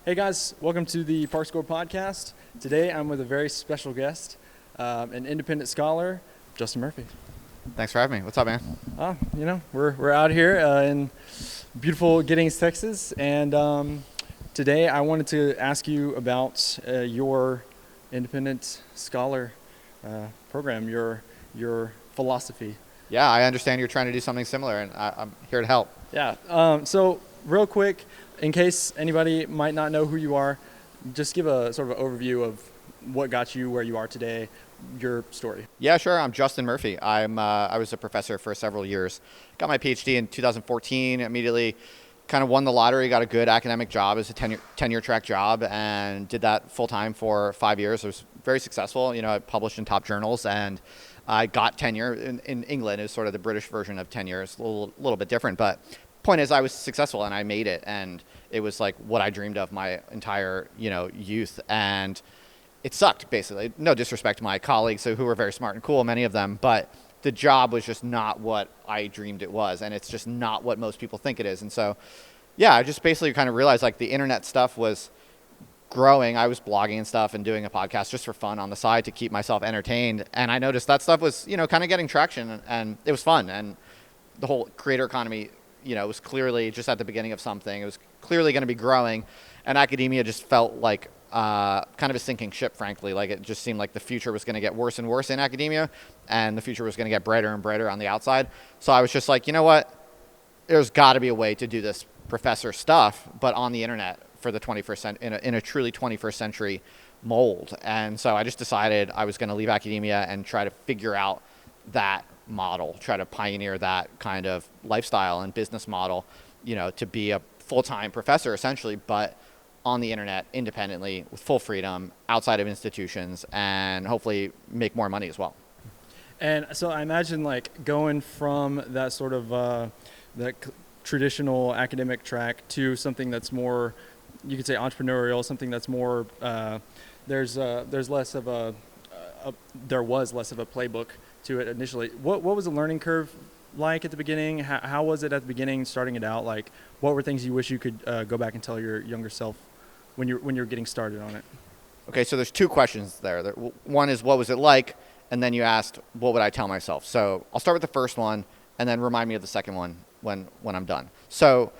Hey guys, welcome to the Gore podcast. Today I'm with a very special guest, an independent scholar, Justin Murphy. Thanks for having me. What's up, man? We're out here in beautiful Giddings, Texas, and today I wanted to ask you about your independent scholar program, your philosophy. Yeah, I understand you're trying to do something similar, and I'm here to help. Yeah. So real quick, in case anybody might not know who you are, just give a sort of an overview of what got you where you are today, your story. Yeah, sure. I'm Justin Murphy. I was a professor for several years. Got my PhD in 2014. Immediately kind of won the lottery, got a good academic job as a tenure track job, and did that full time for 5 years. It was very successful. I published in top journals, and I got tenure in England. It was sort of the British version of tenure. It's a little bit different, but point is I was successful and I made it, and it was like what I dreamed of my entire youth, and it sucked basically. No disrespect to my colleagues who were very smart and cool, many of them, but the job was just not what I dreamed it was, and it's just not what most people think it is. And so yeah, I just basically kind of realized like the internet stuff was growing. I was blogging and stuff and doing a podcast just for fun on the side to keep myself entertained, and I noticed that stuff was kind of getting traction, and it was fun, and the whole creator economy was clearly just at the beginning of something. It was clearly going to be growing, and academia just felt like kind of a sinking ship, frankly. Like it just seemed like the future was going to get worse and worse in academia, and the future was going to get brighter and brighter on the outside. So I was just like, you know what? There's got to be a way to do this professor stuff, but on the internet for the 21st century, in a truly 21st century mold. And so I just decided I was going to leave academia and try to figure out that model, try to pioneer that kind of lifestyle and business model, to be a full-time professor essentially, but on the internet independently with full freedom outside of institutions, and hopefully make more money as well. And so I imagine like going from that sort of traditional academic track to something that's more, you could say, entrepreneurial, something that's more there was less of a playbook to it initially. What was the learning curve like at the beginning? How was it at the beginning, starting it out? Like, what were things you wish you could go back and tell your younger self when you're getting started on it? Okay, so there's two questions there. One is, what was it like? And then you asked, what would I tell myself? So I'll start with the first one, and then remind me of the second one when I'm done. So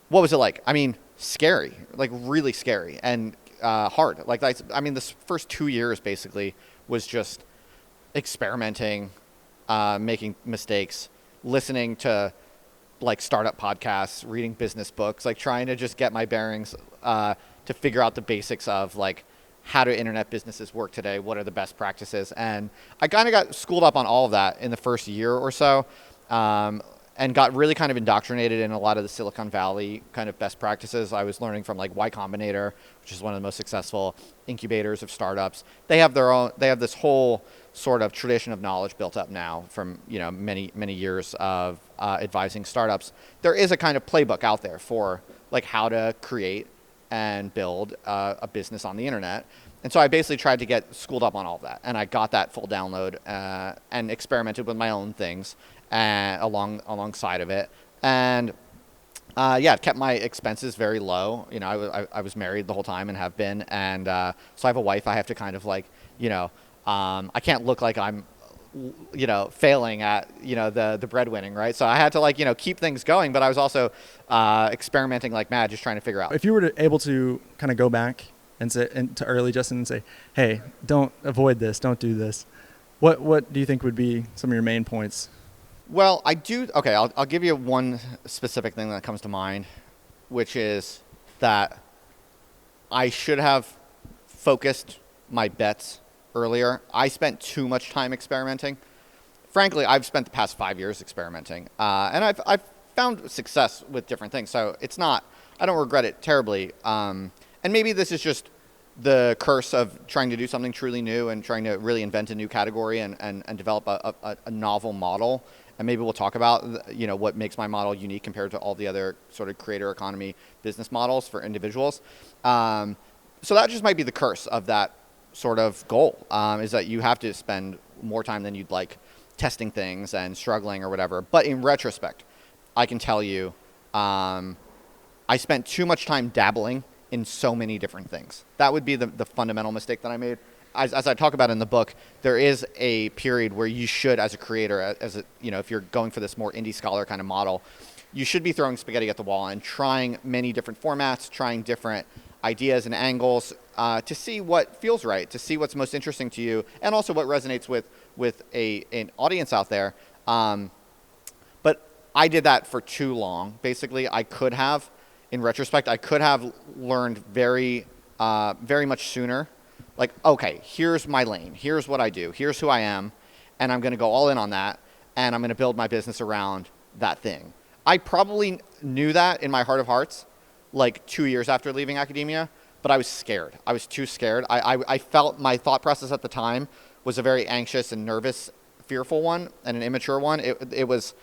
what was it like? I mean, scary, like really scary, and hard. Like, this first 2 years basically was just experimenting, making mistakes, listening to like startup podcasts, reading business books, like trying to just get my bearings to figure out the basics of like, how do internet businesses work today? What are the best practices? And I kind of got schooled up on all of that in the first year or so, and got really kind of indoctrinated in a lot of the Silicon Valley kind of best practices. I was learning from like Y Combinator, which is one of the most successful incubators of startups. They have this whole sort of tradition of knowledge built up now from many years of advising startups. There is a kind of playbook out there for like how to create and build a business on the internet. And so I basically tried to get schooled up on all of that, and I got that full download and experimented with my own things alongside of it, and it kept my expenses very low. I was married the whole time and have been, and so I have a wife. I have to kind of like I can't look like I'm failing at the breadwinning, right? So I had to like keep things going, but I was also experimenting like mad, just trying to figure out. If you were able to kind of go back and say to early Justin and say, hey, don't avoid this, don't do this, what do you think would be some of your main points? Well, I do. Okay, I'll give you one specific thing that comes to mind, which is that I should have focused my bets earlier. I spent too much time experimenting. Frankly, I've spent the past 5 years experimenting, and I've found success with different things. So it's not, I don't regret it terribly. And maybe this is just the curse of trying to do something truly new and trying to really invent a new category and develop a novel model. And maybe we'll talk about what makes my model unique compared to all the other sort of creator economy business models for individuals. So that just might be the curse of that sort of goal, is that you have to spend more time than you'd like testing things and struggling or whatever. But in retrospect, I can tell you I spent too much time dabbling in so many different things. That would be the fundamental mistake that I made. As I talk about in the book, there is a period where you should, as a creator, if you're going for this more indie scholar kind of model, you should be throwing spaghetti at the wall and trying many different formats, trying different ideas and angles to see what feels right, to see what's most interesting to you, and also what resonates with an audience out there. But I did that for too long. Basically, in retrospect, I could have learned very much sooner. Like, okay, here's my lane. Here's what I do. Here's who I am. And I'm going to go all in on that. And I'm going to build my business around that thing. I probably knew that in my heart of hearts, like 2 years after leaving academia, but I was scared. I was too scared. I felt my thought process at the time was a very anxious and nervous, fearful one, and an immature one. It was,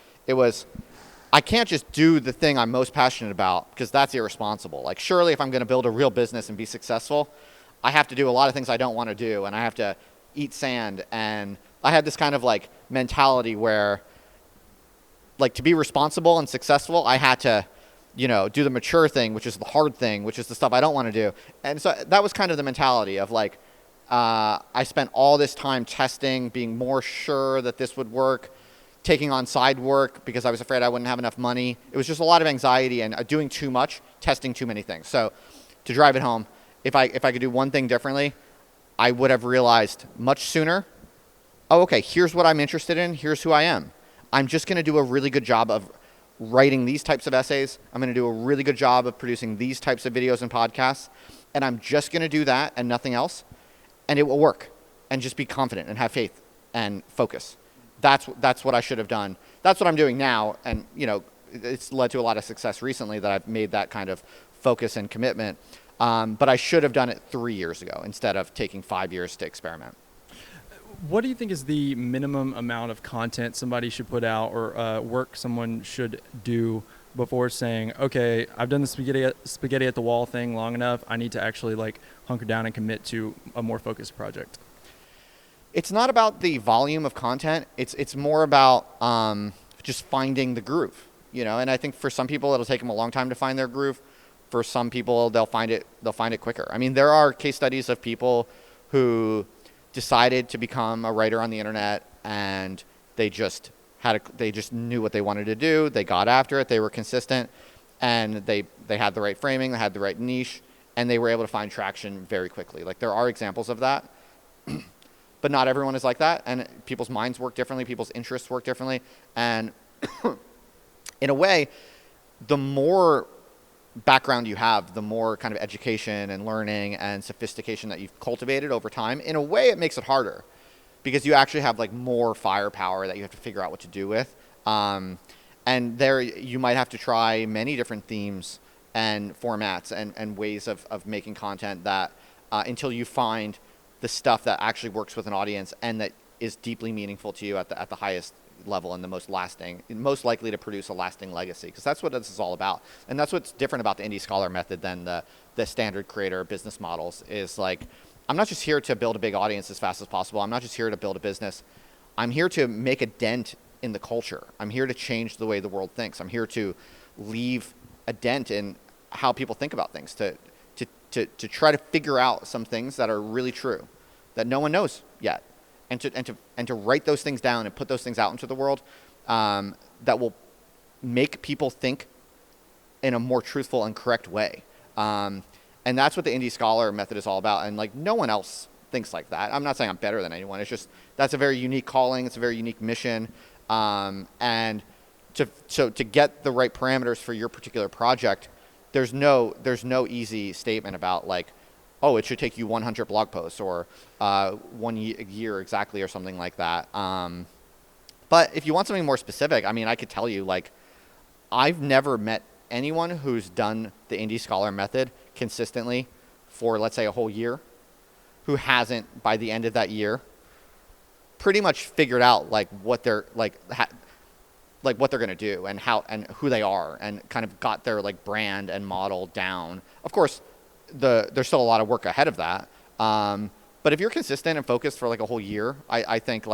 I can't just do the thing I'm most passionate about because that's irresponsible. Like, surely if I'm going to build a real business and be successful, I have to do a lot of things I don't want to do, and I have to eat sand. And I had this kind of like mentality where, like, to be responsible and successful, I had to, do the mature thing, which is the hard thing, which is the stuff I don't want to do. And so that was kind of the mentality of like, I spent all this time testing, being more sure that this would work, taking on side work because I was afraid I wouldn't have enough money. It was just a lot of anxiety and doing too much, testing too many things. So to drive it home, if I could do one thing differently, I would have realized much sooner, oh, okay, here's what I'm interested in. Here's who I am. I'm just going to do a really good job of writing these types of essays. I'm going to do a really good job of producing these types of videos and podcasts. And I'm just going to do that and nothing else. And it will work. And just be confident and have faith and focus. That's what I should have done. That's what I'm doing now. And, it's led to a lot of success recently that I've made that kind of focus and commitment. But I should have done it 3 years ago instead of taking 5 years to experiment. What do you think is the minimum amount of content somebody should put out or work someone should do before saying, okay, I've done the spaghetti at the wall thing long enough. I need to actually like hunker down and commit to a more focused project? It's not about the volume of content. It's more about just finding the groove, And I think for some people it'll take them a long time to find their groove. For some people they'll find it quicker. I mean, there are case studies of people who decided to become a writer on the internet and they just knew what they wanted to do. They got after it. They were consistent, and they had the right framing. They had the right niche, and they were able to find traction very quickly. Like, there are examples of that, but not everyone is like that. And people's minds work differently. People's interests work differently. And in a way, the more background you have, the more kind of education and learning and sophistication that you've cultivated over time, in a way it makes it harder because you actually have like more firepower that you have to figure out what to do with. And there you might have to try many different themes and formats and ways of making content that until you find the stuff that actually works with an audience and that is deeply meaningful to you at the highest level and the most likely to produce a lasting legacy, because that's what this is all about. And that's what's different about the indie scholar method than the standard creator business models is like, I'm not just here to build a big audience as fast as possible. I'm not just here to build a business. I'm here to make a dent in the culture. I'm here to change the way the world thinks. I'm here to leave a dent in how people think about things, to try to figure out some things that are really true that no one knows yet. And to write those things down and put those things out into the world that will make people think in a more truthful and correct way. And that's what the indie scholar method is all about. And like, no one else thinks like that. I'm not saying I'm better than anyone. It's just that's a very unique calling. It's a very unique mission. And to get the right parameters for your particular project, there's no easy statement about like, oh, it should take you 100 blog posts or 1 year exactly or something like that. But if you want something more specific, I mean, I could tell you, like, I've never met anyone who's done the indie scholar method consistently for, let's say, a whole year who hasn't, by the end of that year, pretty much figured out, like, what they're, what they're going to do and how and who they are and kind of got their, like, brand and model down. Of course, there's still a lot of work ahead of that. But if you're consistent and focused for like a whole year, I think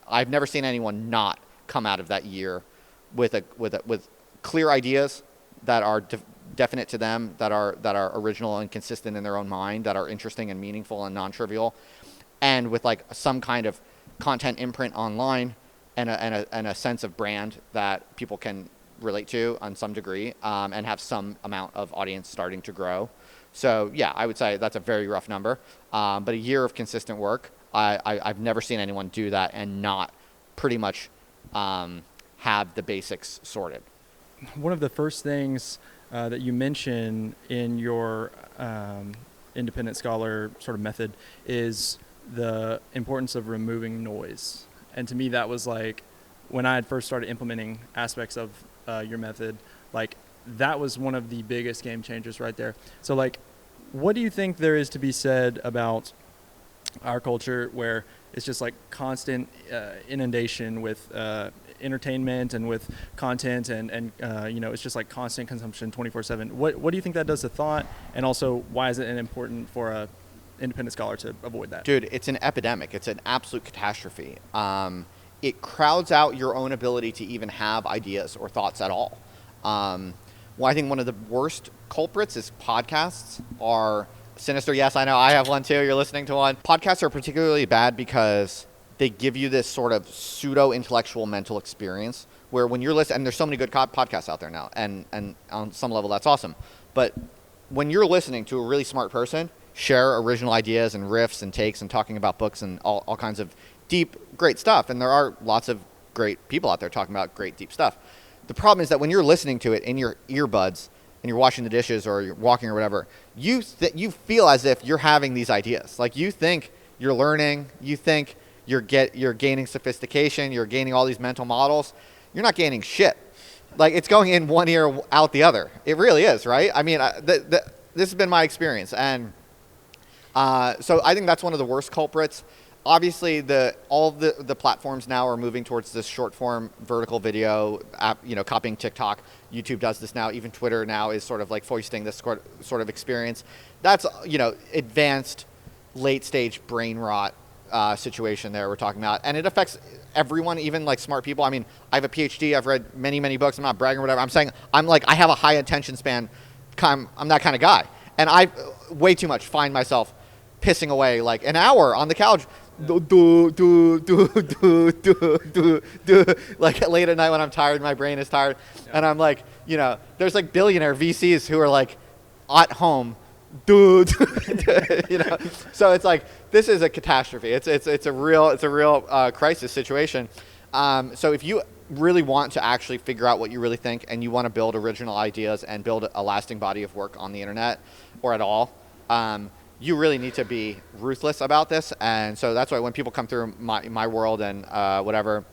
I've never seen anyone not come out of that year with clear ideas that are definite to them, that are original and consistent in their own mind, that are interesting and meaningful and non-trivial, and with like some kind of content imprint online and a sense of brand that people can relate to on some degree, and have some amount of audience starting to grow. So yeah, I would say that's a very rough number, but a year of consistent work, I've never seen anyone do that and not pretty much have the basics sorted. One of the first things that you mention in your independent scholar sort of method is the importance of removing noise. And to me, that was like when I had first started implementing aspects of your method, like that was one of the biggest game changers right there. So like, what do you think there is to be said about our culture where it's just like constant inundation with entertainment and with content and it's just like constant consumption 24/7. What do you think that does to thought, and also why is it important for a independent scholar to avoid that? Dude, it's an epidemic. It's an absolute catastrophe. It crowds out your own ability to even have ideas or thoughts at all. Well, I think one of the worst culprits is podcasts are sinister. Yes, I know. I have one too. You're listening to one. Podcasts are particularly bad because they give you this sort of pseudo-intellectual mental experience where when you're listening, and there's so many good podcasts out there now, and on some level that's awesome. But when you're listening to a really smart person share original ideas and riffs and takes and talking about books and all kinds of deep, great stuff, and there are lots of great people out there talking about great, deep stuff. The problem is that when you're listening to it in your earbuds and you're washing the dishes or you're walking or whatever, you feel as if you're having these ideas. Like you think you're learning, you think you're gaining sophistication, you're gaining all these mental models. You're not gaining shit. Like it's going in one ear, out the other. It really is, right? I mean, this has been my experience. And so I think that's one of the worst culprits. Obviously, all the platforms now are moving towards this short form vertical video app, copying TikTok. YouTube does this now. Even Twitter now is sort of like foisting this sort of experience. That's, advanced late stage brain rot situation there we're talking about. And it affects everyone, even like smart people. I mean, I have a PhD. I've read many, many books. I'm not bragging or whatever. I'm saying I have a high attention span. I'm that kind of guy. And I way too much find myself pissing away like an hour on the couch. Like late at night when I'm tired, my brain is tired. Yeah. And I'm like, there's like billionaire VCs who are like at home, so it's like, this is a catastrophe. It's a real crisis situation. So if you really want to actually figure out what you really think and you want to build original ideas and build a lasting body of work on the internet or at all, you really need to be ruthless about this. And so that's why when people come through my world and whatever,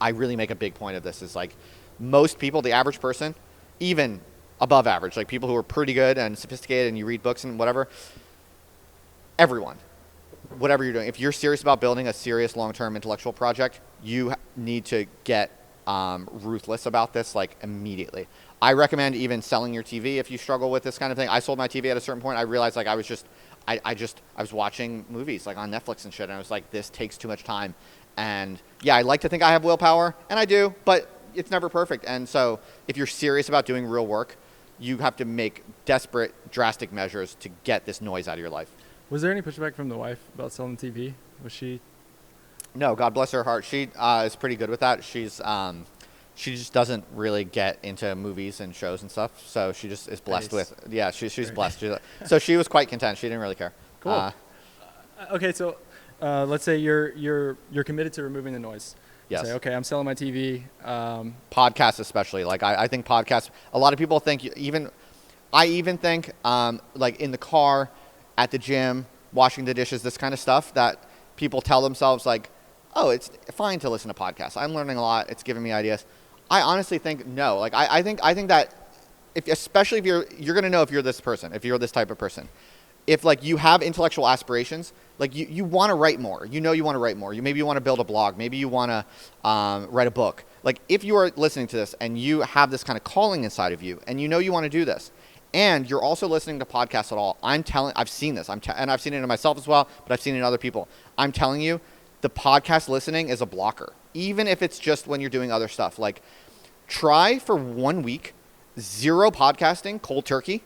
I really make a big point of this. Is like most people, the average person, even above average, like people who are pretty good and sophisticated and you read books and whatever, everyone, whatever you're doing, if you're serious about building a serious long-term intellectual project, you need to get ruthless about this like immediately. I recommend even selling your TV if you struggle with this kind of thing. I sold my TV at a certain point. I realized like I was watching movies like on Netflix and shit, and I was like, this takes too much time. And yeah, I like to think I have willpower, and I do, but it's never perfect. And so if you're serious about doing real work, you have to make desperate, drastic measures to get this noise out of your life. Was there any pushback from the wife about selling the TV? Was she? No, God bless her heart. She is pretty good with that. She just doesn't really get into movies and shows and stuff. So she just is blessed with, yeah, she's blessed. So she was quite content. She didn't really care. Cool. Okay, so let's say you're committed to removing the noise. Yes. Say, okay, I'm selling my TV. Podcasts especially. Like I think podcasts, a lot of people think, I even think like in the car, at the gym, washing the dishes, this kind of stuff, that people tell themselves like, oh, it's fine to listen to podcasts. I'm learning a lot. It's giving me ideas. I honestly think no. Like I think that especially if you're going to know if you're this person, if you're this type of person. If like you have intellectual aspirations, like you want to write more, you want to write more. Maybe you want to build a blog. Maybe you want to write a book. Like if you are listening to this and you have this kind of calling inside of you and you want to do this, and you're also listening to podcasts at all, I've seen this. And I've seen it in myself as well, but I've seen it in other people. I'm telling you, the podcast listening is a blocker, even if it's just when you're doing other stuff. Like try for 1 week zero podcasting, cold turkey.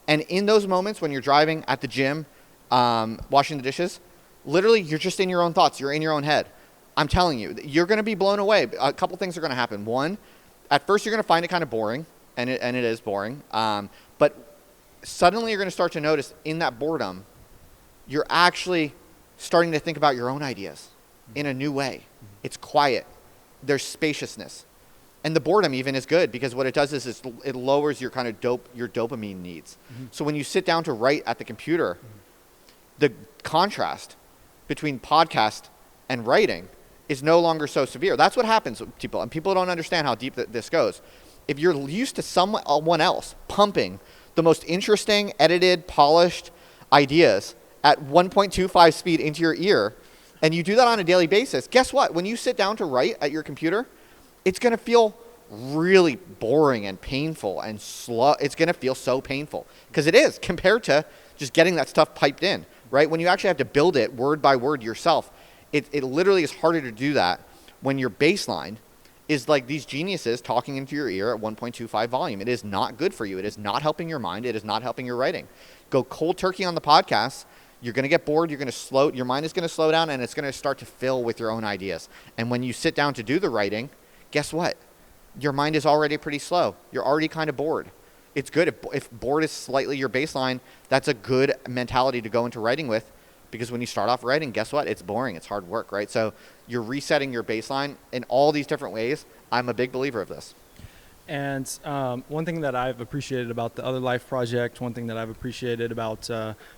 And in those moments when you're driving, at the gym, washing the dishes, literally you're just in your own thoughts. You're in your own head. I'm telling you, you're going to be blown away. A couple things are going to happen. One, at first you're going to find it kind of boring, and it is boring. But suddenly you're going to start to notice in that boredom, you're actually starting to think about your own ideas in a new way. It's quiet. There's spaciousness. And the boredom even is good, because what it does is it lowers your kind of your dopamine needs. So when you sit down to write at the computer, the contrast between podcast and writing is no longer so severe. That's what happens with people, and people don't understand how deep this goes. If you're used to someone else pumping the most interesting, edited, polished ideas at 1.25 speed into your ear, and you do that on a daily basis, guess what? When you sit down to write at your computer, it's going to feel really boring and painful and slow. It's going to feel so painful, because it is, compared to just getting that stuff piped in, right? When you actually have to build it word by word yourself, it literally is harder to do that when your baseline is like these geniuses talking into your ear at 1.25 volume. It is not good for you. It is not helping your mind. It is not helping your writing. Go cold turkey on the podcast. You're going to get bored. Your mind is going to slow down, and it's going to start to fill with your own ideas. And when you sit down to do the writing, guess what? Your mind is already pretty slow. You're already kind of bored. It's good. If bored is slightly your baseline, that's a good mentality to go into writing with, because when you start off writing, guess what? It's boring. It's hard work, right? So you're resetting your baseline in all these different ways. I'm a big believer of this. And one thing that I've appreciated about the Other Life Project, one thing that I've appreciated about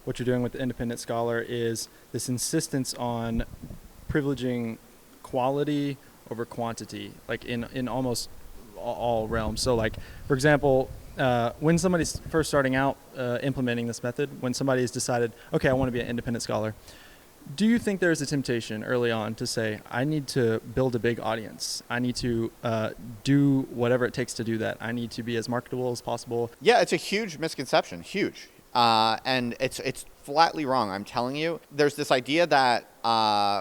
what you're doing with the Independent Scholar, is this insistence on privileging quality over quantity, like in almost all realms. So like, for example, when somebody's first starting out implementing this method, when somebody's decided, okay, I want to be an independent scholar, do you think there's a temptation early on to say, I need to build a big audience. I need to do whatever it takes to do that. I need to be as marketable as possible. Yeah, it's a huge misconception, huge. And it's flatly wrong. I'm telling you, there's this idea that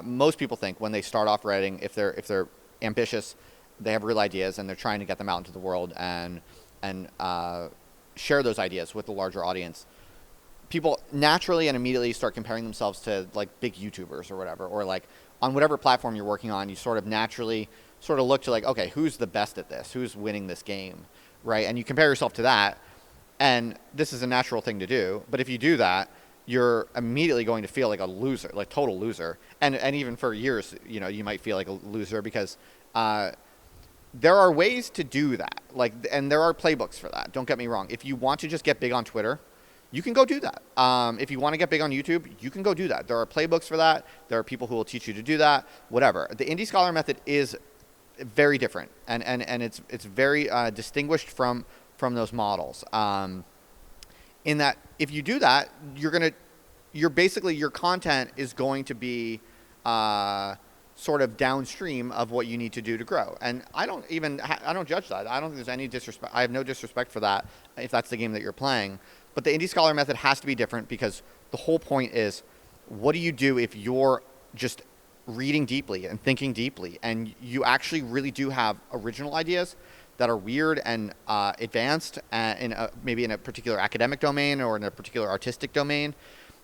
most people think when they start off writing, if they're ambitious, they have real ideas, and they're trying to get them out into the world and share those ideas with the larger audience. People naturally and immediately start comparing themselves to like big YouTubers or whatever, or like on whatever platform you're working on, you sort of naturally sort of look to like, okay, who's the best at this? Who's winning this game, right? And you compare yourself to that, and this is a natural thing to do. But if you do that, you're immediately going to feel like a loser, like total loser. And even for years, you might feel like a loser, because there are ways to do that. And there are playbooks for that. Don't get me wrong. If you want to just get big on Twitter, you can go do that. If you want to get big on YouTube, you can go do that. There are playbooks for that. There are people who will teach you to do that, whatever. The Indie Scholar method is very different, and it's very distinguished from those models. In that, if you do that, your content is going to be sort of downstream of what you need to do to grow. And I don't judge that. I don't think there's any disrespect. I have no disrespect for that if that's the game that you're playing. But the Indie Scholar method has to be different, because the whole point is, what do you do if you're just reading deeply and thinking deeply, and you actually really do have original ideas that are weird and advanced maybe in a particular academic domain or in a particular artistic domain.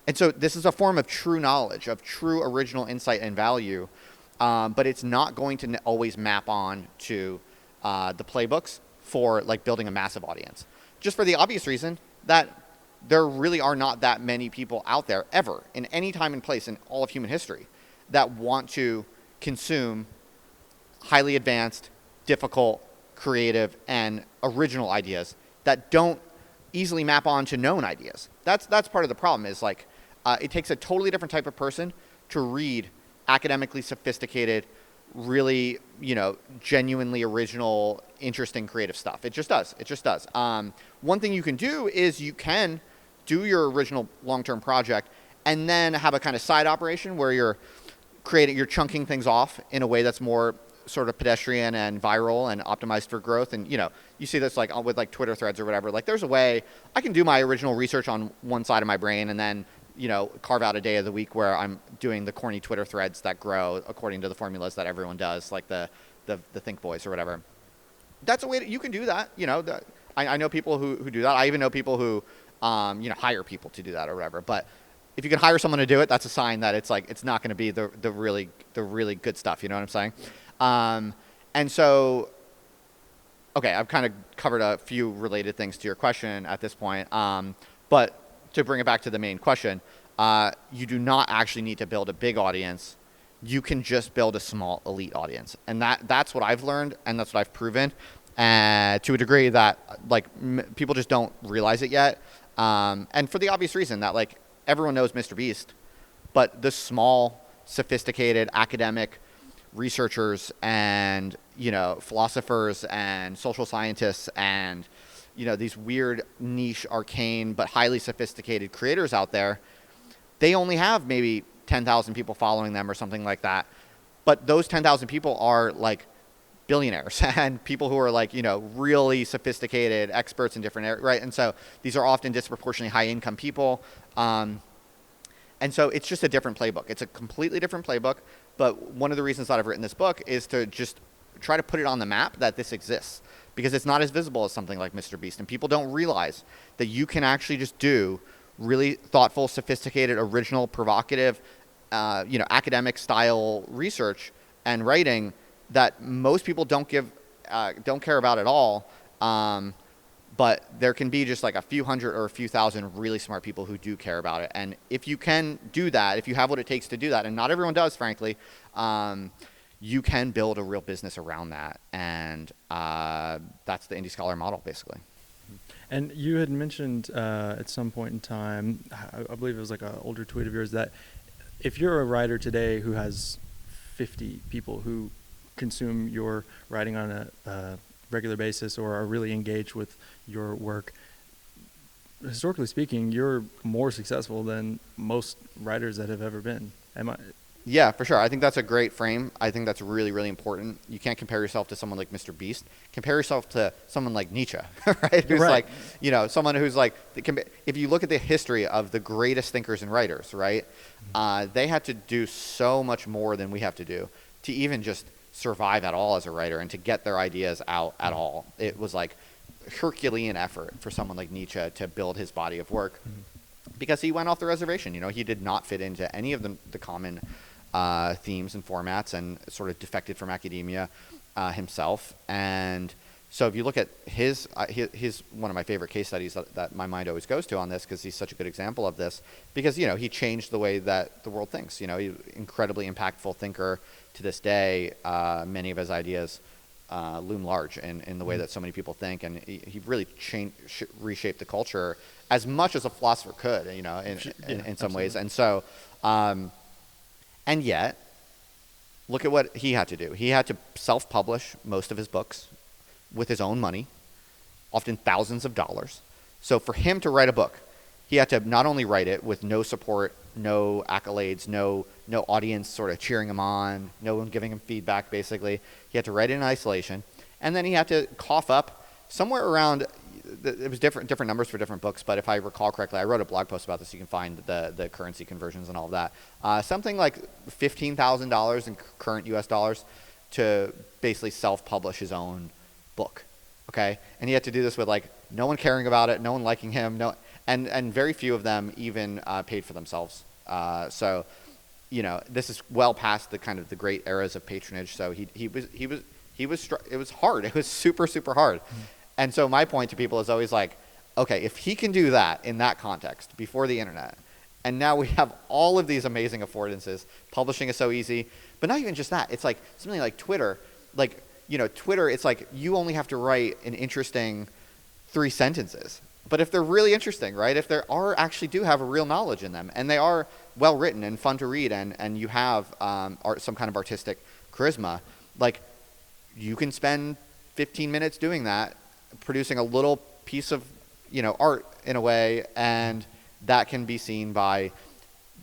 And so this is a form of true knowledge, of true original insight and value, but it's not going to always map on to the playbooks for like building a massive audience. Just for the obvious reason that there really are not that many people out there ever, in any time and place in all of human history, that want to consume highly advanced, difficult, creative, and original ideas that don't easily map on to known ideas. That's part of the problem, is like it takes a totally different type of person to read academically sophisticated, really, genuinely original, interesting, creative stuff. It just does. One thing you can do is you can do your original long-term project and then have a kind of side operation where you're chunking things off in a way that's more sort of pedestrian and viral and optimized for growth. And, you see this like with like Twitter threads or whatever. Like, there's a way I can do my original research on one side of my brain and then, carve out a day of the week where I'm doing the corny Twitter threads that grow according to the formulas that everyone does, like the Think Boys or whatever. That's a way that you can do that. I know people who do that. I even know people who, hire people to do that or whatever. But if you can hire someone to do it, that's a sign that it's not going to be the really good stuff. You know what I'm saying? And so, okay, I've kind of covered a few related things to your question at this point. But to bring it back to the main question, you do not actually need to build a big audience. You can just build a small elite audience. And that's what I've learned, and that's what I've proven, to a degree that people just don't realize it yet. And for the obvious reason that everyone knows Mr. Beast, but the small, sophisticated academic researchers and philosophers and social scientists and these weird niche arcane but highly sophisticated creators out there, they only have maybe 10,000 people following them or something like that. But those 10,000 people are billionaires and people who are really sophisticated experts in different areas, right? And so these are often disproportionately high income people. And so it's just a different playbook. It's a completely different playbook. But one of the reasons that I've written this book is to just try to put it on the map that this exists, because it's not as visible as something like Mr. Beast. And people don't realize that you can actually just do really thoughtful, sophisticated, original, provocative, academic style research and writing that most people don't care about at all. But there can be just a few hundred or a few thousand really smart people who do care about it. And if you can do that, if you have what it takes to do that, and not everyone does, frankly, you can build a real business around that. And that's the Indie Scholar model, basically. And you had mentioned at some point in time, I believe it was an older tweet of yours, that if you're a writer today who has 50 people who consume your writing on a regular basis or are really engaged with your work, historically speaking, you're more successful than most writers that have ever been. Yeah, for sure. I think that's a great frame. I think that's really, really important. You can't compare yourself to someone like Mr. Beast. Compare yourself to someone like Nietzsche, right? Who's right. Someone who's if you look at the history of the greatest thinkers and writers, right? They had to do so much more than we have to do to even just survive at all as a writer and to get their ideas out at all. It was Herculean effort for someone like Nietzsche to build his body of work, because he went off the reservation. He did not fit into any of the common themes and formats, and sort of defected from academia himself. And so if you look at his one of my favorite case studies that my mind always goes to on this, because he's such a good example of this, because he changed the way that the world thinks. He's an incredibly impactful thinker to this day. Many of his ideas loom large in the way that so many people think, and he really reshaped the culture as much as a philosopher could, in some ways. And so and yet, look at what he had to do. He had to self-publish most of his books with his own money, often thousands of dollars. So for him to write a book, he had to not only write it with no support, no accolades, no audience sort of cheering him on, no one giving him feedback, basically. He had to write it in isolation. And then he had to cough up somewhere around, it was different numbers for different books, but if I recall correctly, I wrote a blog post about this. You can find the currency conversions and all of that. Something like $15,000 in current US dollars to basically self-publish his own book, okay? And he had to do this with no one caring about it, no one liking him, and very few of them even paid for themselves. So, this is well past the kind of the great eras of patronage. So it was hard. It was super, super hard. Mm-hmm. And so my point to people is always okay, if he can do that in that context before the internet, and now we have all of these amazing affordances, publishing is so easy, but not even just that. It's something like Twitter, Twitter, it's you only have to write an interesting 3 sentences. But if they're really interesting, right, if they actually do have a real knowledge in them, and they are well written and fun to read, and you have some kind of artistic charisma, you can spend 15 minutes doing that, producing a little piece of art in a way, and that can be seen by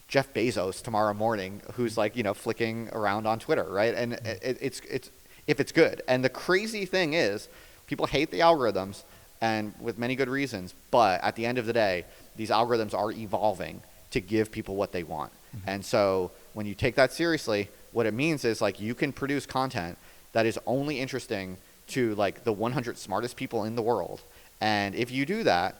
Jeff Bezos tomorrow morning, who's flicking around on Twitter, right? And it's if it's good. And the crazy thing is, people hate the algorithms, and with many good reasons, but at the end of the day, these algorithms are evolving to give people what they want. Mm-hmm. And so when you take that seriously, what it means is you can produce content that is only interesting to the 100 smartest people in the world, And if you do that,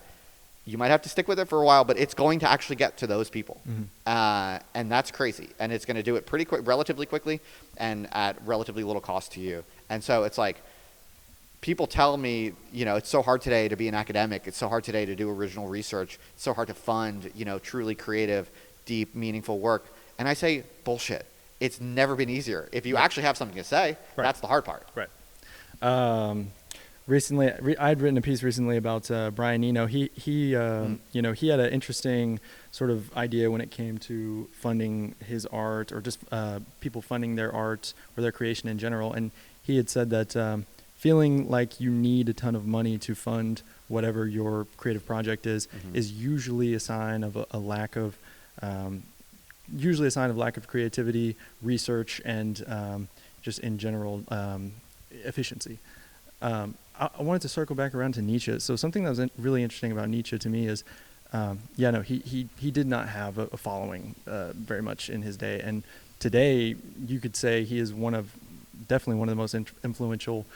you might have to stick with it for a while, but it's going to actually get to those people. And that's crazy. And it's going to do it pretty quick, relatively quickly, and at relatively little cost to you. And so it's like, people tell me, it's so hard today to be an academic. It's so hard today to do original research. It's so hard to fund, truly creative, deep, meaningful work. And I say, bullshit. It's never been easier. If you actually have something to say, that's the hard part. Right. Recently, I'd written a piece recently about Brian Eno. He had an interesting sort of idea when it came to funding his art, or just people funding their art or their creation in general. And he had said that feeling like you need a ton of money to fund whatever your creative project is usually a sign of a lack of creativity, research, and just in general efficiency. I wanted to circle back around to Nietzsche. So something that was really interesting about Nietzsche to me is, he did not have a following very much in his day. And today, you could say he is definitely one of the most influential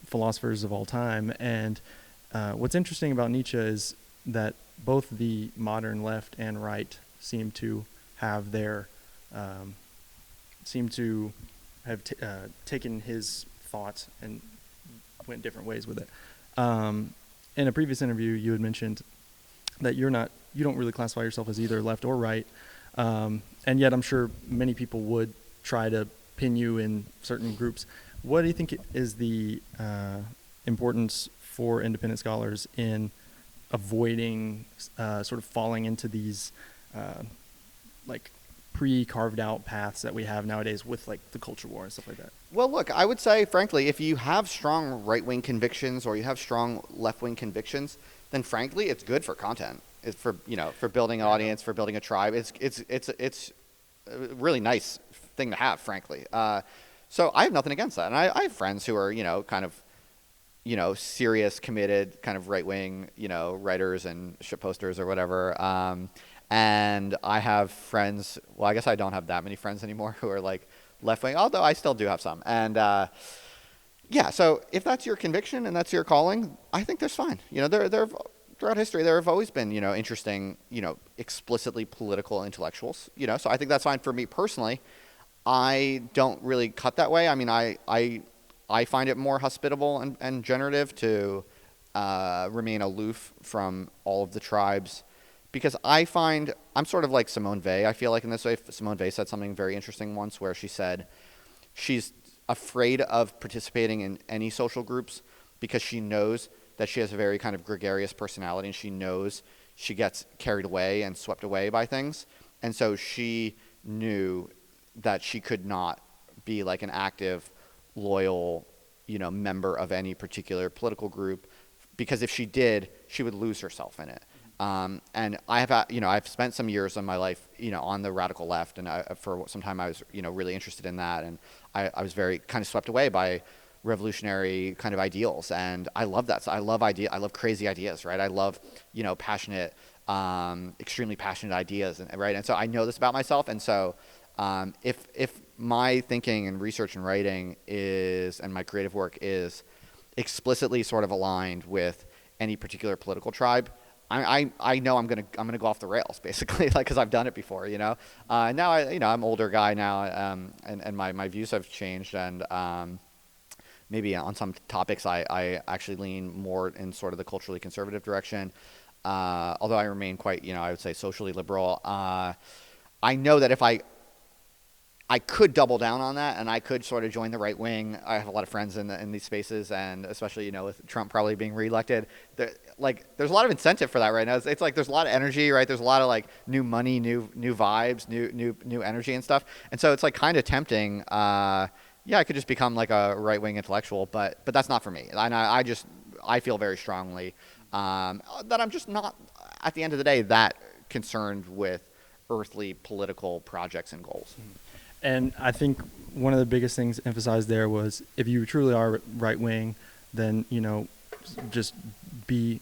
philosophers of all time. And what's interesting about Nietzsche is that both the modern left and right seem to have taken his thoughts and went different ways with it. In a previous interview, you had mentioned that you don't really classify yourself as either left or right, and yet I'm sure many people would try to pin you in certain groups. What do you think is the importance for independent scholars in avoiding sort of falling into these pre-carved out paths that we have nowadays with the culture war and stuff like that? Well, look, I would say, frankly, if you have strong right-wing convictions or you have strong left-wing convictions, then frankly, it's good for content. It's for building an audience, for building a tribe. It's a really nice thing to have, frankly. So I have nothing against that, and I have friends who are serious, committed, kind of right-wing, writers and shitposters or whatever. And I have friends, well, I guess I don't have that many friends anymore who are left-wing, although I still do have some. And so if that's your conviction and that's your calling, I think that's fine. Throughout history, there have always been, interesting, explicitly political intellectuals, so I think that's fine. For me personally, I don't really cut that way. I mean, I find it more hospitable and generative to remain aloof from all of the tribes, because I find I'm sort of like Simone Weil. I feel like in this way, Simone Weil said something very interesting once, where she said she's afraid of participating in any social groups because she knows that she has a very kind of gregarious personality, and she knows she gets carried away and swept away by things. And so she knew that she could not be an active, loyal, member of any particular political group, because if she did, she would lose herself in it. And I've spent some years of my life, on the radical left, and for some time I was, really interested in that, and I was very kind of swept away by revolutionary kind of ideals, and I love that. So I love crazy ideas, right? I love, passionate, extremely passionate ideas, and right. And so I know this about myself, and so if my thinking and research and writing and my creative work is explicitly sort of aligned with any particular political tribe, I know I'm gonna go off the rails, basically, because I've done it before, Now I'm an older guy now, and my views have changed, and maybe on some topics I actually lean more in sort of the culturally conservative direction, although I remain quite, I would say, socially liberal. I know that if I could double down on that, and I could sort of join the right wing. I have a lot of friends in these spaces, and especially, with Trump probably being reelected, there's a lot of incentive for that right now. It's there's a lot of energy, right? There's a lot of new money, new vibes, new energy and stuff. And so it's kind of tempting. I could just become a right wing intellectual, but that's not for me. And I feel very strongly that I'm just not, at the end of the day, that concerned with earthly political projects and goals. And I think one of the biggest things emphasized there was, if you truly are right wing, then just be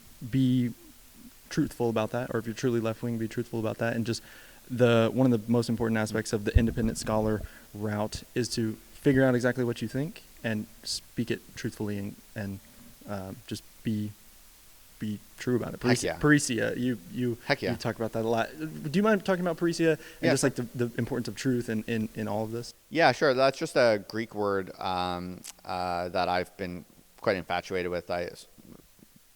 truthful about that. Or if you're truly left wing, be truthful about that. And just one of the most important aspects of the independent scholar route is to figure out exactly what you think and speak it truthfully, and just be be true about it. Heck yeah. Parrhesia, you Heck yeah. you talk about that a lot. Do you mind talking about parrhesia and Yeah, just sure. like the importance of truth in all of this? Yeah, sure. That's just a Greek word that I've been quite infatuated with. I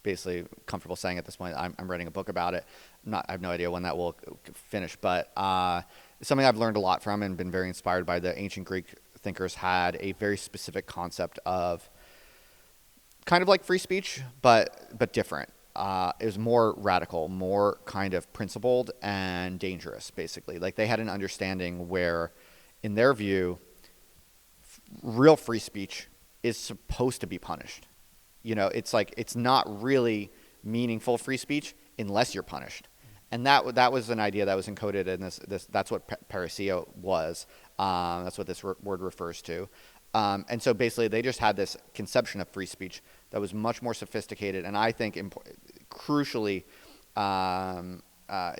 basically comfortable saying at this point. I'm writing a book about it. I have no idea when that will finish, but it's something I've learned a lot from and been very inspired by. The ancient Greek thinkers had a very specific concept of kind of like free speech, but different. It was more radical, more kind of principled and dangerous, basically. Like they had an understanding where, in their view, real free speech is supposed to be punished. You know, it's like it's not really meaningful free speech unless you're punished. And that was an idea that was encoded in this that's what parrhesia was. That's what this word refers to. And so basically they just had this conception of free speech that was much more sophisticated, and I think crucially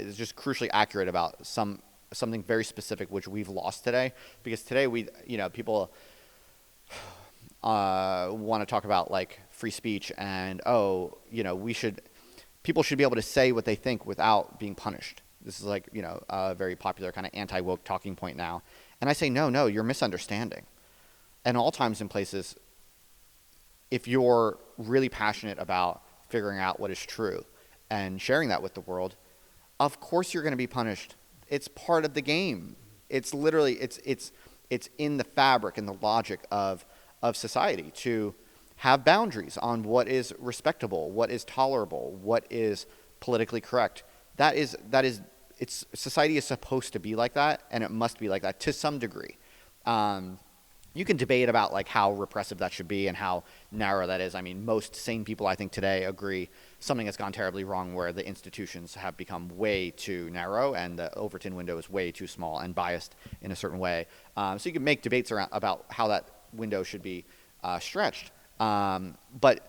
is just crucially accurate about something very specific which we've lost today, because today people want to talk about like free speech and people should be able to say what they think without being punished. This is like a very popular kind of anti-woke talking point now, and I say no, you're misunderstanding. And all times and places, if you're really passionate about figuring out what is true and sharing that with the world, of course you're going to be punished. It's part of the game. It's literally it's in the fabric and the logic of society to have boundaries on what is respectable, what is tolerable, what is politically correct. Society is supposed to be like that, and it must be like that to some degree. You can debate about like how repressive that should be and how narrow that is. I mean, most sane people I think today agree something has gone terribly wrong where the institutions have become way too narrow and the Overton window is way too small and biased in a certain way. So you can make debates about how that window should be stretched. But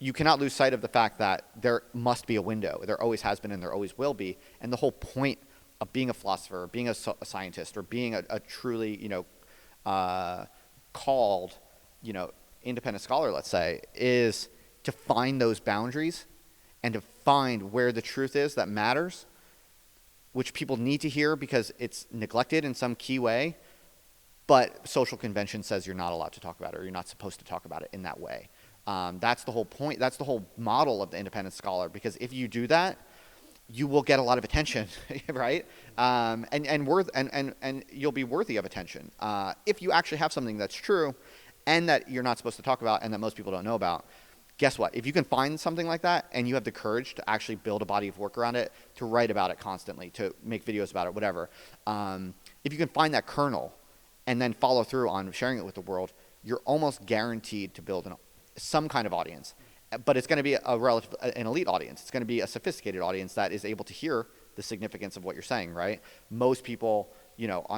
you cannot lose sight of the fact that there must be a window. There always has been and there always will be. And the whole point of being a philosopher, being a scientist, or being a truly, called, independent scholar, let's say, is to find those boundaries and to find where the truth is that matters, which people need to hear because it's neglected in some key way, but social convention says you're not allowed to talk about it or you're not supposed to talk about it in that way. That's the whole point. That's the whole model of the independent scholar, because if you do that, you will get a lot of attention, right? And you'll be worthy of attention. If you actually have something that's true and that you're not supposed to talk about and that most people don't know about, guess what? If you can find something like that and you have the courage to actually build a body of work around it, to write about it constantly, to make videos about it, whatever, if you can find that kernel and then follow through on sharing it with the world, you're almost guaranteed to build some kind of audience. But it's going to be an elite audience. It's going to be a sophisticated audience that is able to hear the significance of what you're saying, right? Most people,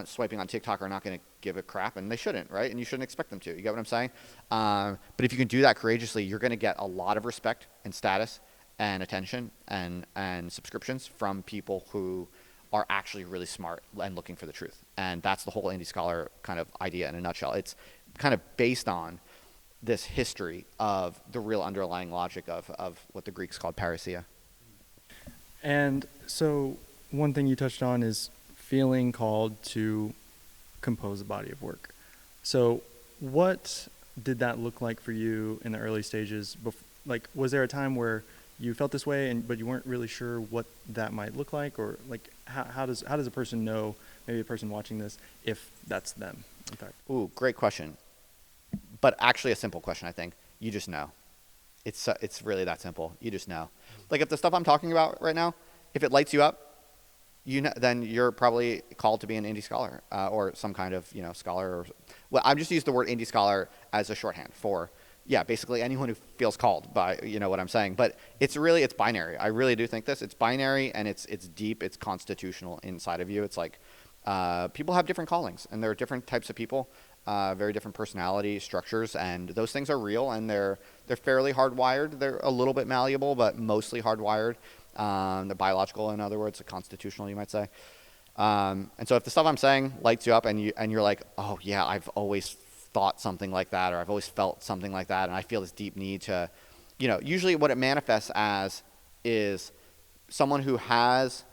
swiping on TikTok are not going to give a crap, and they shouldn't, right? And you shouldn't expect them to. You get what I'm saying? But if you can do that courageously, you're going to get a lot of respect and status and attention and subscriptions from people who are actually really smart and looking for the truth. And that's the whole indie scholar kind of idea in a nutshell. It's kind of based on this history of the real underlying logic of what the Greeks called parrhesia. And so one thing you touched on is feeling called to compose a body of work. So what did that look like for you in the early stages? Like, was there a time where you felt this way but you weren't really sure what that might look like? Or like, how does a person know, maybe a person watching this, if that's them, in fact? Ooh, great question. But actually a simple question, I think. You just know. It's really that simple. You just know. Like if the stuff I'm talking about right now, if it lights you up, then you're probably called to be an indie scholar or some kind of scholar. Well, I'm just used the word indie scholar as a shorthand for basically anyone who feels called by what I'm saying. But it's binary. I really do think this. It's binary and it's deep. It's constitutional inside of you. It's like people have different callings and there are different types of people. Very different personality structures, and those things are real, and they're fairly hardwired. They're a little bit malleable, but mostly hardwired. They're biological, in other words, constitutional, you might say. And so if the stuff I'm saying lights you up, and you're like, oh yeah, I've always thought something like that, or I've always felt something like that, and I feel this deep need to usually what it manifests as is someone who has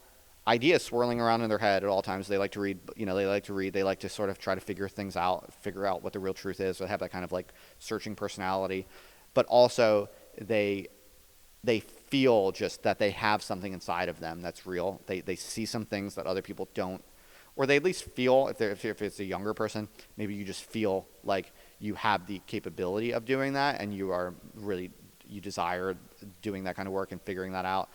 ideas swirling around in their head at all times. They like to read, they like to sort of try to figure things out, figure out what the real truth is. They have that kind of like searching personality, but also they feel just that they have something inside of them that's real. They see some things that other people don't, or they at least feel, if it's a younger person, maybe you just feel like you have the capability of doing that, and you desire doing that kind of work and figuring that out.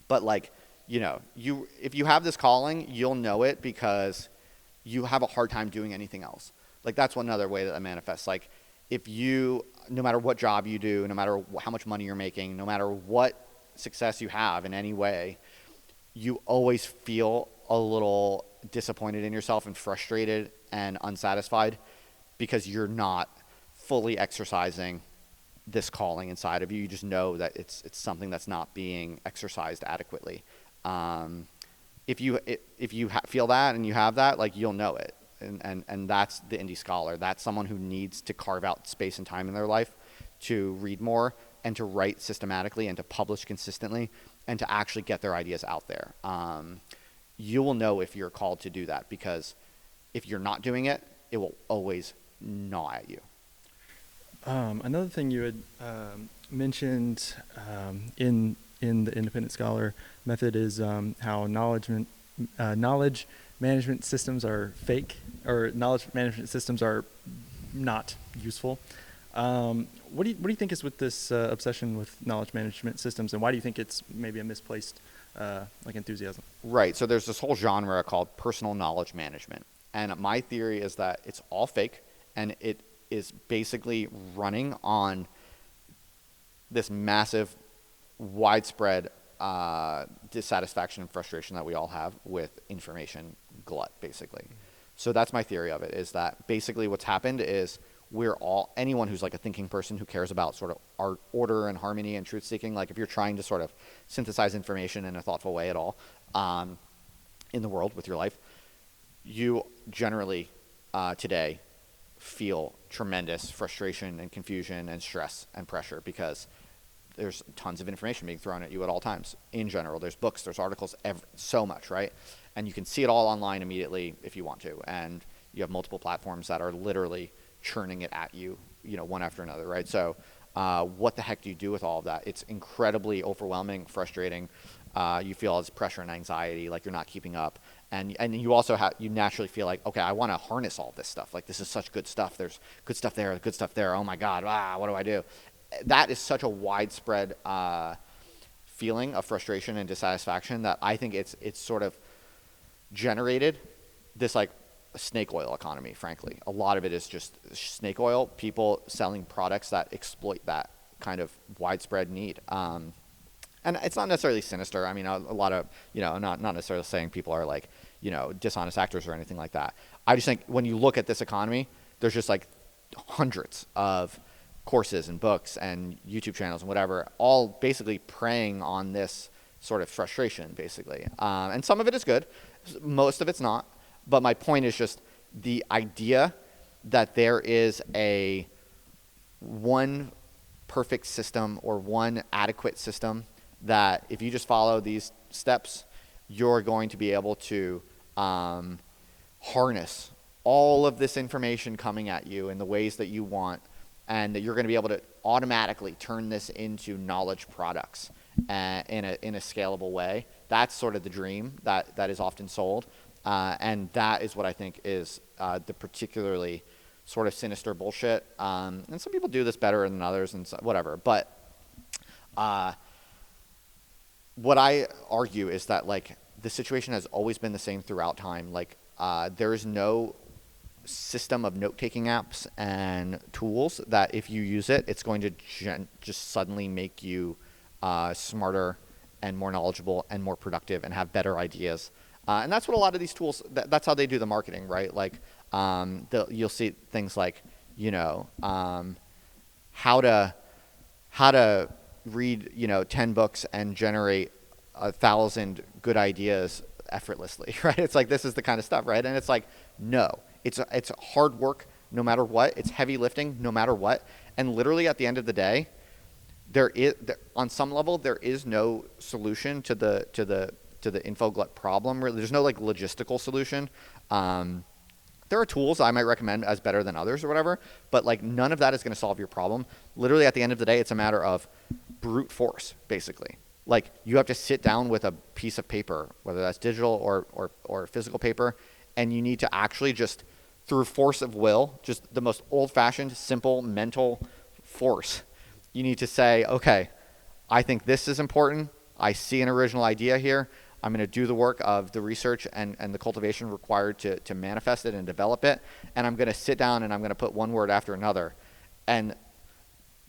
But like, if you have this calling, you'll know it because you have a hard time doing anything else. Like, that's one other way that manifests. Like, no matter what job you do, no matter how much money you're making, no matter what success you have in any way, you always feel a little disappointed in yourself and frustrated and unsatisfied because you're not fully exercising this calling inside of you. You just know that it's something that's not being exercised adequately. If you feel that and you have that, like, you'll know it. And that's the indie scholar. That's someone who needs to carve out space and time in their life to read more and to write systematically and to publish consistently and to actually get their ideas out there. You will know if you're called to do that, because if you're not doing it, it will always gnaw at you. Another thing you had mentioned in the independent scholar method is how knowledge management systems are fake, or knowledge management systems are not useful. What do you think is with this obsession with knowledge management systems, and why do you think it's maybe a misplaced enthusiasm? Right. So there's this whole genre called personal knowledge management, and my theory is that it's all fake, and it is basically running on this massive, widespread dissatisfaction and frustration that we all have with information glut, basically. So that's my theory of it, is that basically what's happened is anyone who's like a thinking person who cares about sort of art, order and harmony and truth seeking, like if you're trying to sort of synthesize information in a thoughtful way at all in the world with your life, you generally today feel tremendous frustration and confusion and stress and pressure because there's tons of information being thrown at you at all times. In general, there's books, there's articles, so much, right? And you can see it all online immediately if you want to. And you have multiple platforms that are literally churning it at you, one after another, right? So what the heck do you do with all of that? It's incredibly overwhelming, frustrating. You feel as pressure and anxiety, like you're not keeping up. And you also you naturally feel like, okay, I want to harness all this stuff. Like, this is such good stuff. There's good stuff there, good stuff there. Oh my God, what do I do? That is such a widespread feeling of frustration and dissatisfaction that I think it's sort of generated this like snake oil economy, frankly. A lot of it is just snake oil, people selling products that exploit that kind of widespread need. And it's not necessarily sinister. I mean, a lot of, I'm not necessarily saying people are like, dishonest actors or anything like that. I just think when you look at this economy, there's just like hundreds of courses and books and YouTube channels and whatever, all basically preying on this sort of frustration, basically. And some of it is good. Most of it's not. But my point is just the idea that there is one perfect system or one adequate system that if you just follow these steps, you're going to be able to harness all of this information coming at you in the ways that you want, and that you're going to be able to automatically turn this into knowledge products in a scalable way. That's sort of the dream that is often sold. And that is what I think is the particularly sort of sinister bullshit. And some people do this better than others and whatever. But what I argue is that, like, the situation has always been the same throughout time. Like, there is no system of note-taking apps and tools that if you use it, it's going to just suddenly make you smarter and more knowledgeable and more productive and have better ideas. And that's what a lot of these tools, that's how they do the marketing, right? Like, you'll see things like, how to read, 10 books and generate 1,000 good ideas effortlessly, right? It's like, this is the kind of stuff, right? And it's like, no, it's hard work no matter what. It's heavy lifting no matter what. And literally at the end of the day, on some level there is no solution to the info glut problem. Really, there's no like logistical solution. There are tools I might recommend as better than others or whatever, but like none of that is going to solve your problem. Literally, at the end of the day, it's a matter of brute force, basically. Like you have to sit down with a piece of paper, whether that's digital or physical paper, and you need to actually just through force of will, just the most old-fashioned, simple mental force. You need to say, okay, I think this is important. I see an original idea here. I'm going to do the work of the research and the cultivation required to manifest it and develop it. And I'm going to sit down and I'm going to put one word after another. And,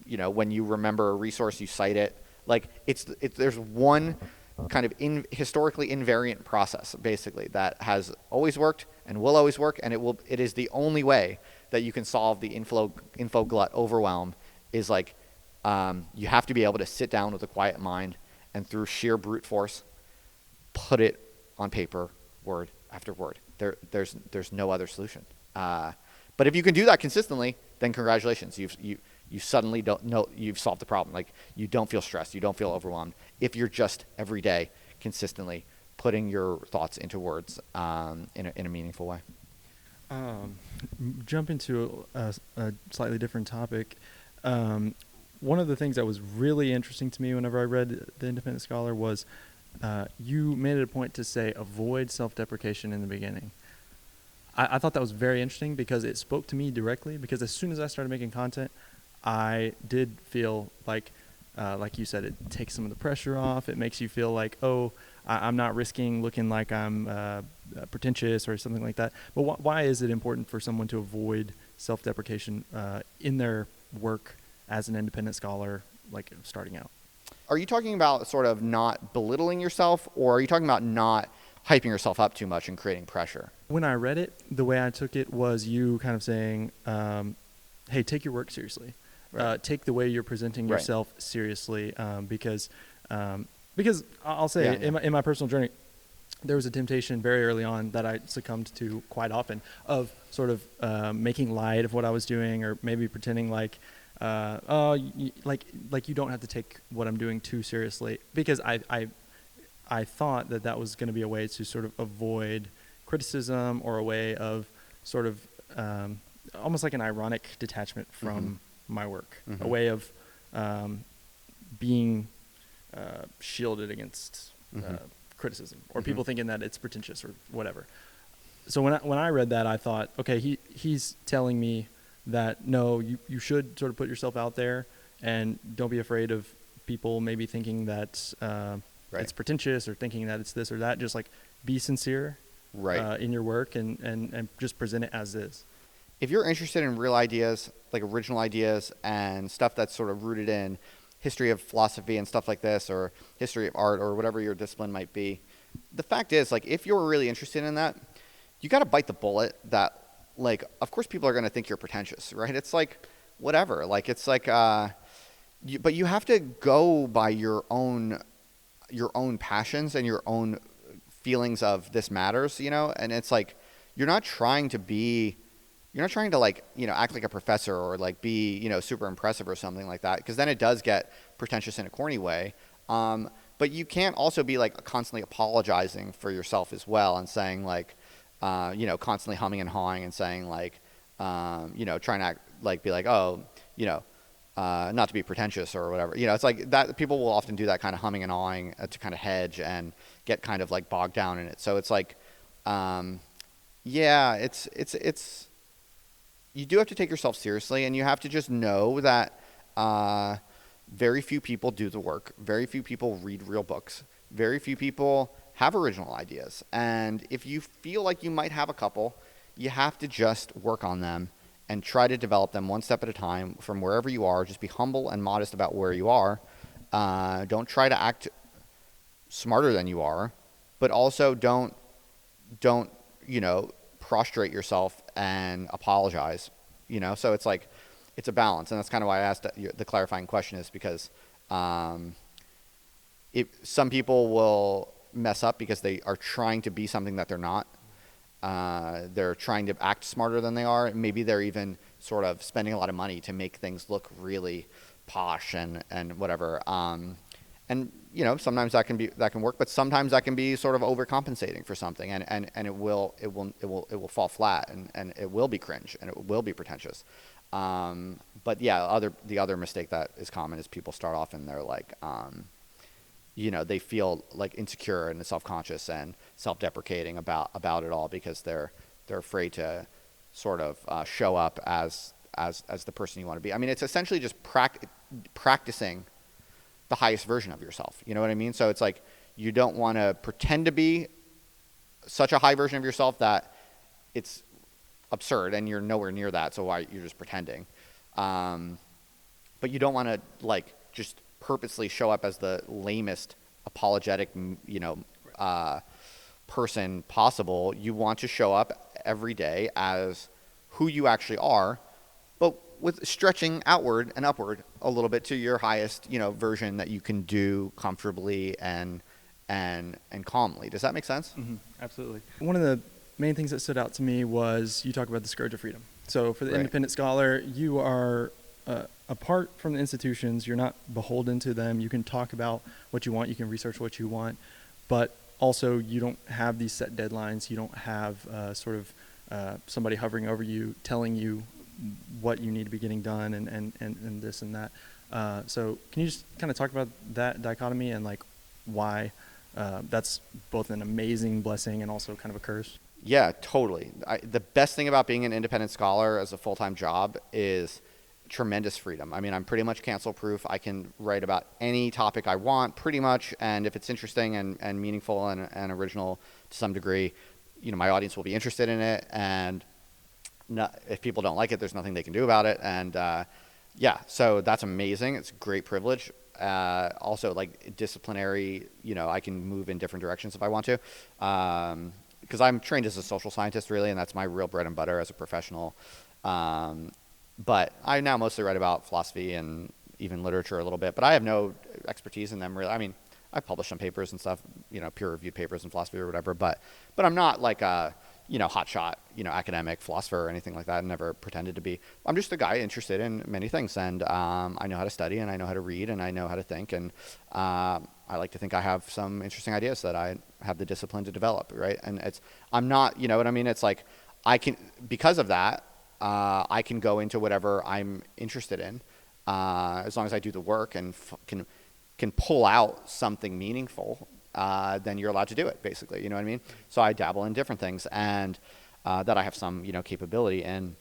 you know, when you remember a resource, you cite it. Like there's one kind of historically invariant process, basically, that has always worked and will always work. And it is the only way that you can solve the info glut overwhelm is like, you have to be able to sit down with a quiet mind and through sheer brute force, put it on paper, word after word. There's no other solution. But if you can do that consistently, then congratulations. You suddenly don't know you've solved the problem. Like you don't feel stressed. You don't feel overwhelmed. If you're just every day consistently putting your thoughts into words in a meaningful way. Jump into a slightly different topic. One of the things that was really interesting to me whenever I read The Independent Scholar was you made it a point to say avoid self-deprecation in the beginning. I thought that was very interesting because it spoke to me directly, because as soon as I started making content, I did feel like you said, it takes some of the pressure off. It makes you feel like, oh, I'm not risking looking like I'm pretentious or something like that. But why is it important for someone to avoid self-deprecation in their work as an independent scholar, like starting out? Are you talking about sort of not belittling yourself, or are you talking about not hyping yourself up too much and creating pressure? When I read it, the way I took it was you kind of saying, hey, take your work seriously. Right. Take the way you're presenting yourself seriously, because I'll say in my personal journey, there was a temptation very early on that I succumbed to quite often of sort of making light of what I was doing, or maybe pretending like, like you don't have to take what I'm doing too seriously, because I thought that was going to be a way to sort of avoid criticism, or a way of sort of almost like an ironic detachment from my work, a way of being shielded against criticism, or people thinking that it's pretentious or whatever. So when I read that, I thought, okay, he's telling me that no, you should sort of put yourself out there, and don't be afraid of people maybe thinking that it's pretentious, or thinking that it's this or that. Just like be sincere in your work, and just present it as is. If you're interested in real ideas, like original ideas and stuff that's sort of rooted in history of philosophy and stuff like this, or history of art, or whatever your discipline might be, the fact is, like, if you're really interested in that, you got to bite the bullet that, like, of course people are going to think you're pretentious, right? It's like, whatever. Like, it's like, but you have to go by your own passions and your own feelings of this matters, you know? And it's like, you're not trying to like, you know, act like a professor, or like be, you know, super impressive or something like that, because then it does get pretentious in a corny way. But you can't also be like constantly apologizing for yourself as well, and saying like, you know, constantly humming and hawing and saying like, you know, trying to act, like be like, oh, you know, not to be pretentious or whatever. You know, it's like that people will often do that kind of humming and hawing to kind of hedge and get kind of like bogged down in it. So it's like, yeah, it's you do have to take yourself seriously, and you have to just know that very few people do the work. Very few people read real books. Very few people have original ideas. And if you feel like you might have a couple, you have to just work on them and try to develop them one step at a time from wherever you are. Just be humble and modest about where you are. Don't try to act smarter than you are, but also don't, you know, prostrate yourself and apologize, you know? So it's like, it's a balance. And that's kind of why I asked the clarifying question, is because some people will mess up because they are trying to be something that they're not. They're trying to act smarter than they are. Maybe they're even sort of spending a lot of money to make things look really posh and whatever. And sometimes that can work, but sometimes that can be sort of overcompensating for something, and it will fall flat, and it will be cringe, and it will be pretentious. But yeah, the other mistake that is common is people start off and they're like, they feel like insecure and self-conscious and self-deprecating about it all because they're afraid to sort of show up as the person you want to be. I mean, it's essentially just practicing the highest version of yourself. You know what I mean? So it's like you don't want to pretend to be such a high version of yourself that it's absurd and you're nowhere near that. So you're just pretending. But you don't want to like just purposely show up as the lamest apologetic, person possible. You want to show up every day as who you actually are, but with stretching outward and upward a little bit to your highest, version that you can do comfortably and calmly. Does that make sense? Mm-hmm. Absolutely. One of the main things that stood out to me was you talk about the scourge of freedom. So for the independent scholar, you are apart from the institutions. You're not beholden to them. You can talk about what you want. You can research what you want, but also you don't have these set deadlines. You don't have somebody hovering over you telling you what you need to be getting done and this and that. So can you just kind of talk about that dichotomy and like why that's both an amazing blessing and also kind of a curse? Yeah, totally. The best thing about being an independent scholar as a full-time job is tremendous freedom. I mean, I'm pretty much cancel-proof. I can write about any topic I want pretty much, and if it's interesting and meaningful and original to some degree, my audience will be interested in it, and if people don't like it, there's nothing they can do about it. And so that's amazing. It's a great privilege. Also, like disciplinary, I can move in different directions if I want to, because I'm trained as a social scientist, really, and that's my real bread and butter as a professional. But I now mostly write about philosophy and even literature a little bit, but I have no expertise in them, really. I mean, I've published some papers and stuff, peer-reviewed papers in philosophy or whatever, but I'm not like a hotshot, academic philosopher or anything like that. I never pretended to be. I'm just a guy interested in many things, and I know how to study, and I know how to read, and I know how to think, and I like to think I have some interesting ideas that I have the discipline to develop, right? And I'm not, you know what I mean? It's like because of that, I can go into whatever I'm interested in, as long as I do the work and can pull out something meaningful. Then you're allowed to do it, basically. You know what I mean? So I dabble in different things, and that I have some, capability in.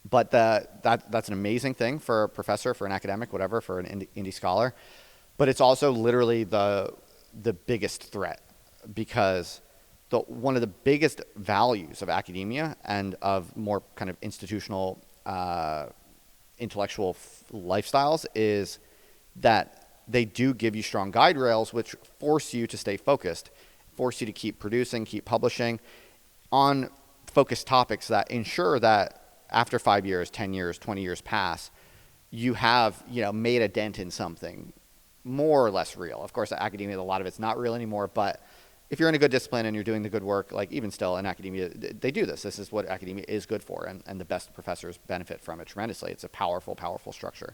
But that's an amazing thing for a professor, for an academic, whatever, for an indie scholar. But it's also literally the biggest threat, because one of the biggest values of academia and of more kind of institutional intellectual lifestyles is that they do give you strong guide rails, which force you to stay focused, force you to keep producing, keep publishing on focused topics that ensure that after 5 years, 10 years, 20 years pass, you have, made a dent in something more or less real. Of course, academia, a lot of it's not real anymore, but if you're in a good discipline and you're doing the good work, like even still in academia, they do this. This is what academia is good for, and the best professors benefit from it tremendously. It's a powerful, powerful structure.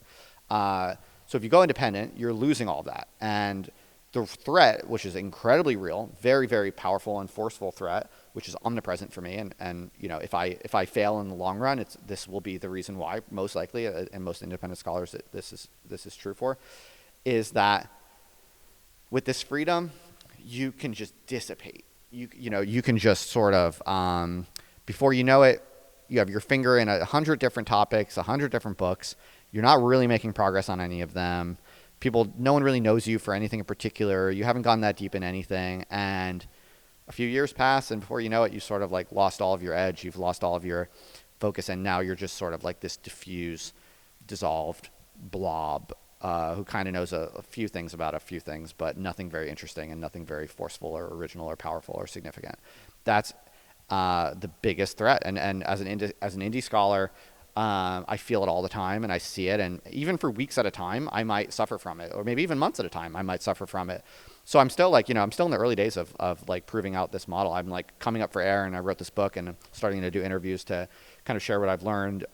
So if you go independent, you're losing all that. And the threat, which is incredibly real, very, very powerful and forceful threat, which is omnipresent for me, and if I fail in the long run, this will be the reason why, most likely, and most independent scholars that this is true for, is that with this freedom, you can just dissipate. You can just sort of, before you know it, you have your finger in 100 different topics, 100 different books. You're not really making progress on any of them. No one really knows you for anything in particular. You haven't gone that deep in anything. And a few years pass, and before you know it, you sort of like lost all of your edge. You've lost all of your focus, and now you're just sort of like this diffuse, dissolved blob who kind of knows a few things about a few things, but nothing very interesting and nothing very forceful or original or powerful or significant. That's the biggest threat. And as an indie scholar, I feel it all the time, and I see it, and even for weeks at a time, I might suffer from it, or maybe even months at a time, I might suffer from it. So I'm still like, I'm still in the early days of like proving out this model. I'm like coming up for air, and I wrote this book, and I'm starting to do interviews to kind of share what I've learned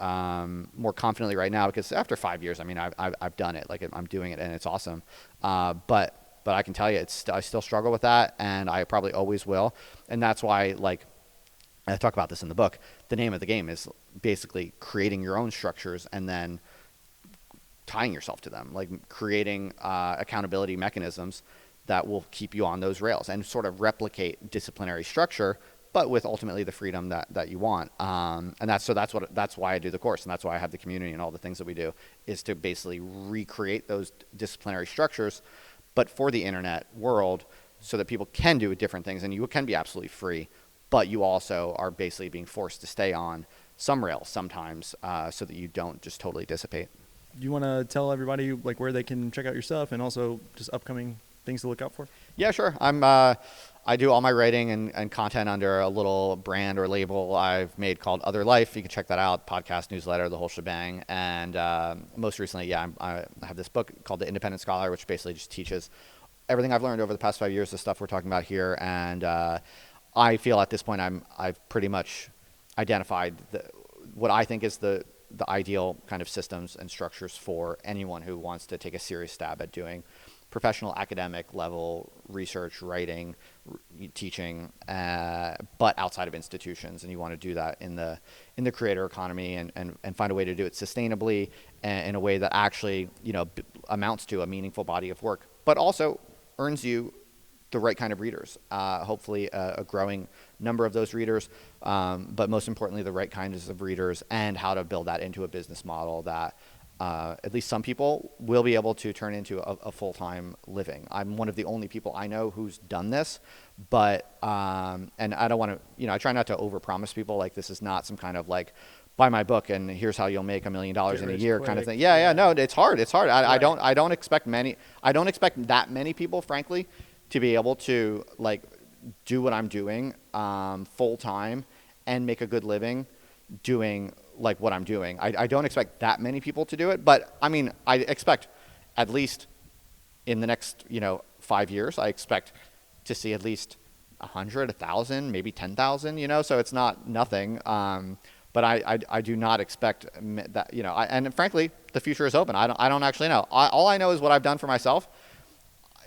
more confidently right now, because after 5 years, I mean, I've done it, like I'm doing it, and it's awesome. But I can tell you, I still struggle with that, and I probably always will. And that's why, like, I talk about this in the book, the name of the game is basically creating your own structures and then tying yourself to them, like creating accountability mechanisms that will keep you on those rails and sort of replicate disciplinary structure, but with ultimately the freedom that you want. And that's why I do the course, and that's why I have the community and all the things that we do, is to basically recreate those disciplinary structures, but for the internet world, so that people can do different things and you can be absolutely free, but you also are basically being forced to stay on some rails sometimes, so that you don't just totally dissipate. Do you want to tell everybody like where they can check out your stuff and also just upcoming things to look out for? Yeah, sure. I do all my writing and content under a little brand or label I've made called Other Life. You can check that out, podcast, newsletter, the whole shebang. And most recently, I have this book called The Independent Scholar, which basically just teaches everything I've learned over the past 5 years, the stuff we're talking about here. And I feel at this point I've pretty much identified what I think is the ideal kind of systems and structures for anyone who wants to take a serious stab at doing professional academic level research, writing, teaching, but outside of institutions. And you want to do that in the creator economy and find a way to do it sustainably and in a way that actually, amounts to a meaningful body of work, but also earns you the right kind of readers, hopefully a growing number of those readers, but most importantly, the right kinds of readers, and how to build that into a business model that at least some people will be able to turn into a full-time living. I'm one of the only people I know who's done this, but, and I don't want to, I try not to overpromise people, like this is not some kind of like, buy my book and here's how you'll make $1 million in a year kind of thing. Yeah, no, it's hard. Right. I don't expect that many people, frankly, to be able to like do what I'm doing full time and make a good living doing like what I'm doing. I don't expect that many people to do it, but I mean, I expect at least in the next 5 years, I expect to see at least 100, 1,000, maybe 10,000. So it's not nothing. But I do not expect that, and frankly, the future is open. I don't actually know. All I know is what I've done for myself.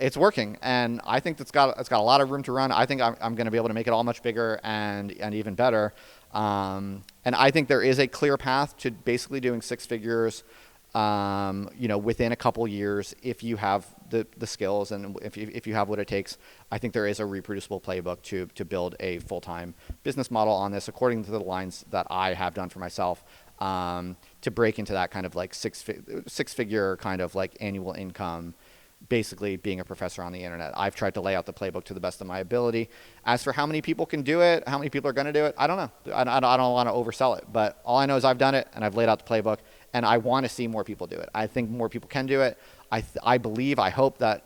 It's working, and I think it's got a lot of room to run. I think I'm going to be able to make it all much bigger and even better. And I think there is a clear path to basically doing 6 figures, within a couple years if you have the skills and if you have what it takes. I think there is a reproducible playbook to build a full-time business model on this according to the lines that I have done for myself, to break into that kind of like six-figure kind of like annual income, basically being a professor on the internet. I've tried to lay out the playbook to the best of my ability. As for how many people can do it, how many people are going to do it, I don't know. I don't want to oversell it, but all I know is I've done it and I've laid out the playbook, and I want to see more people do it. I think more people can do it. I believe, I hope that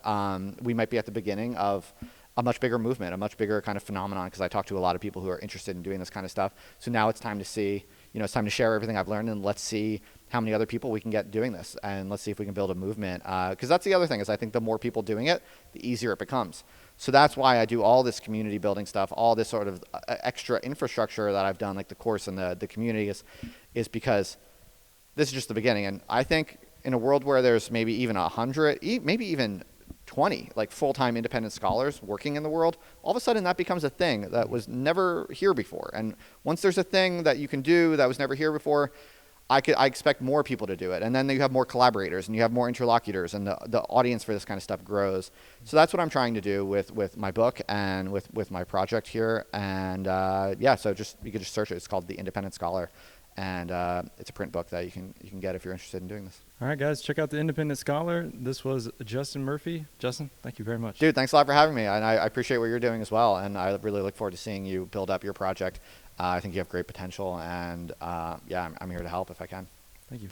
we might be at the beginning of a much bigger movement, a much bigger kind of phenomenon, because I talk to a lot of people who are interested in doing this kind of stuff. So now it's time to see, it's time to share everything I've learned, and let's see how many other people we can get doing this, and let's see if we can build a movement. Because that's the other thing, is I think the more people doing it, the easier it becomes. So that's why I do all this community building stuff, all this sort of extra infrastructure that I've done, like the course and the community, is because this is just the beginning. And I think in a world where there's maybe even 100, maybe even 20 like full-time independent scholars working in the world, all of a sudden that becomes a thing that was never here before. And once there's a thing that you can do that was never here before, I expect more people to do it. And then you have more collaborators and you have more interlocutors, and the audience for this kind of stuff grows. So that's what I'm trying to do with my book and with my project here. And so you could just search it. It's called The Independent Scholar. And it's a print book that you can get if you're interested in doing this. All right, guys, check out The Independent Scholar. This was Justin Murphy. Justin, thank you very much. Dude, thanks a lot for having me. And I appreciate what you're doing as well. And I really look forward to seeing you build up your project. I think you have great potential. And I'm here to help if I can. Thank you.